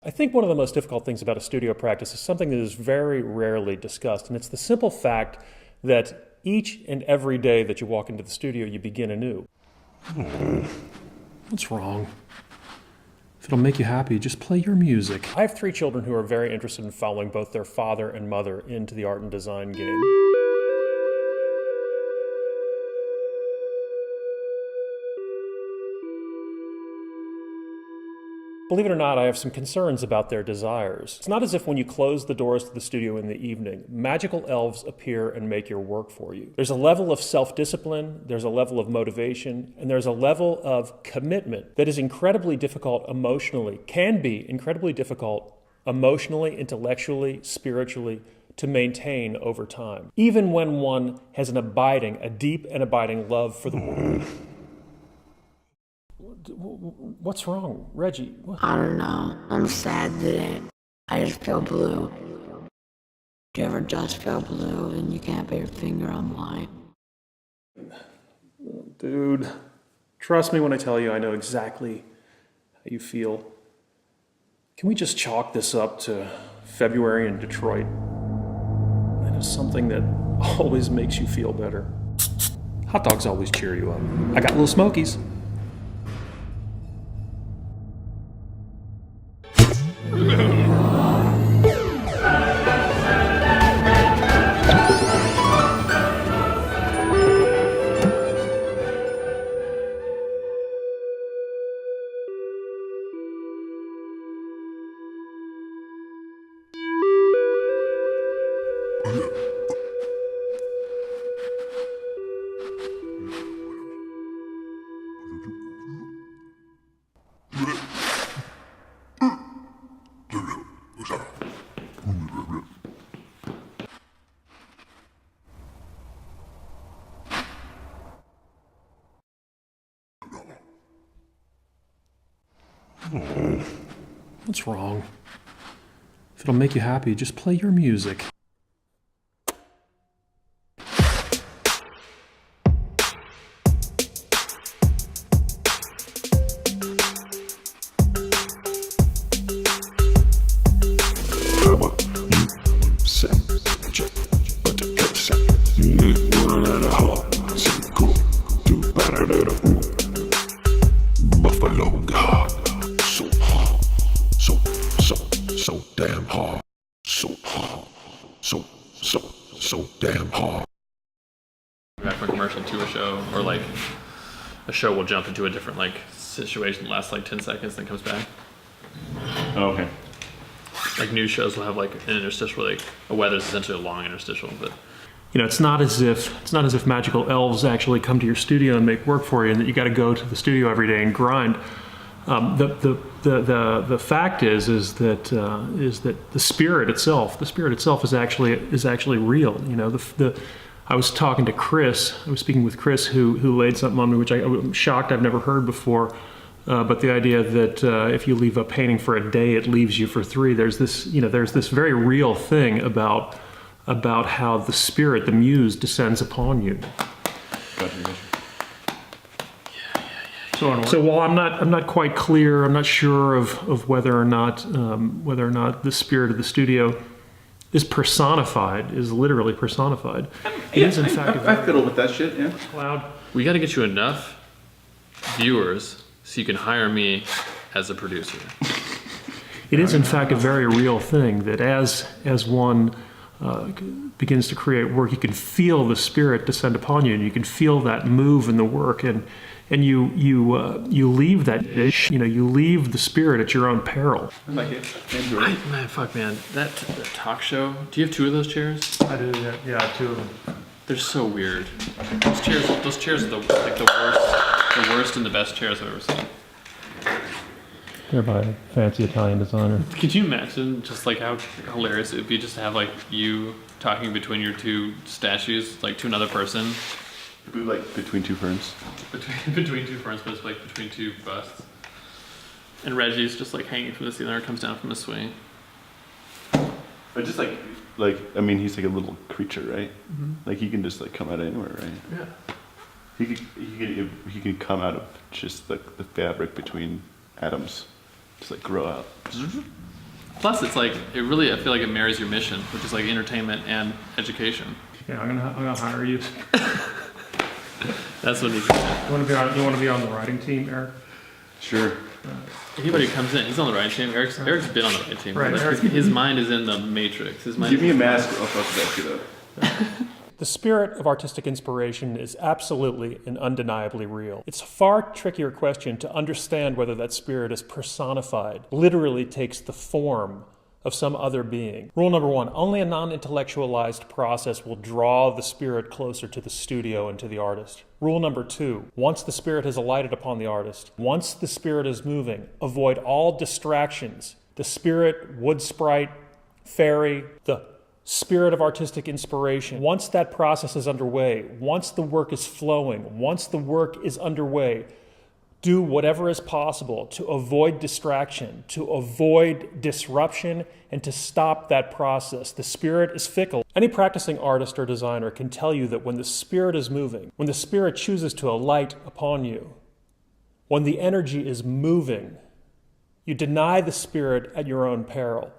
I think one of the most difficult things about a studio practice is something that is very rarely discussed, and it's the simple fact that each and every day that you walk into the studio, you begin anew. What's wrong? If it'll make you happy, just play your music. I have 3 children who are very interested in following both their father and mother into the art and design game. Believe it or not, I have some concerns about their desires. It's not as if when you close the doors to the studio in the evening, magical elves appear and make your work for you. There's a level of self-discipline, there's a level of motivation, and there's a level of commitment that is incredibly difficult emotionally, can be incredibly difficult emotionally, intellectually, spiritually, to maintain over time. Even when one has a deep and abiding love for the world. What's wrong, Reggie? What? I don't know. I'm sad today. I just feel blue. Do you ever just feel blue and you can't put your finger on why? Dude, trust me when I tell you I know exactly how you feel. Can we just chalk this up to February in Detroit? And it's something that always makes you feel better. Hot dogs always cheer you up. I got little Smokies. What's wrong? If it'll make you happy, just play your music. Back from a commercial to a show, or like a show will jump into a different like situation that lasts like 10 seconds, then comes back. Oh, okay. Like news shows will have like an interstitial, like a weather's essentially a long interstitial, but you know, it's not as if magical elves actually come to your studio and make work for you, and that you got to go to the studio every day and grind. The fact is that the spirit itself is actually real. You know, I was talking to Chris. I was speaking with Chris, who laid something on me, which I'm shocked I've never heard before. But the idea that if you leave a painting for a day, it leaves you for 3. There's this very real thing about how the spirit, the muse, descends upon you. Gotcha. So while I'm not quite clear, I'm not sure of whether or not the spirit of the studio is personified, is literally personified. It is in fact. I fiddle with that shit. Yeah. Cloud. we got to get you enough viewers so you can hire me as a producer. It is in fact a very real thing that as one begins to create work, you can feel the spirit descend upon you, and you can feel that move in the work, and you leave that, you leave the spirit at your own peril. I like it. Man, that talk show. Do you have 2 of those chairs? I do, yeah, 2 of them. They're so weird. Those chairs are the worst and the best chairs I've ever seen. They're by a fancy Italian designer. Could you imagine just like how hilarious it would be just to have like you talking between your 2 statues, like to another person? Like between 2 ferns. Between 2 ferns, but it's like between 2 busts. And Reggie's just like hanging from the ceiling or comes down from a swing. But just like I mean, he's like a little creature, right? Mm-hmm. Like he can just like come out of anywhere, right? Yeah. He can come out of just like the fabric between atoms, just like grow out. Plus, it's like it really. I feel like it marries your mission, which is like entertainment and education. Yeah, I'm gonna hire you. That's what he's. You want to be on the writing team, Eric? Sure. Anybody who comes in, he's on the right team. Eric's been on the right team. Right, Like, his mind is in the matrix. His mind Give me a mask. I'll fuck that up. The spirit of artistic inspiration is absolutely and undeniably real. It's a far trickier question to understand whether that spirit is personified, literally takes the form of some other being. Rule number 1, only a non-intellectualized process will draw the spirit closer to the studio and to the artist. Rule number 2, once the spirit has alighted upon the artist, once the spirit is moving, avoid all distractions. The spirit, Woodsprite, fairy, the spirit of artistic inspiration. Once that process is underway, once the work is flowing, once the work is underway, do whatever is possible to avoid distraction, to avoid disruption, and to stop that process. The spirit is fickle. Any practicing artist or designer can tell you that when the spirit is moving, when the spirit chooses to alight upon you, when the energy is moving, you deny the spirit at your own peril.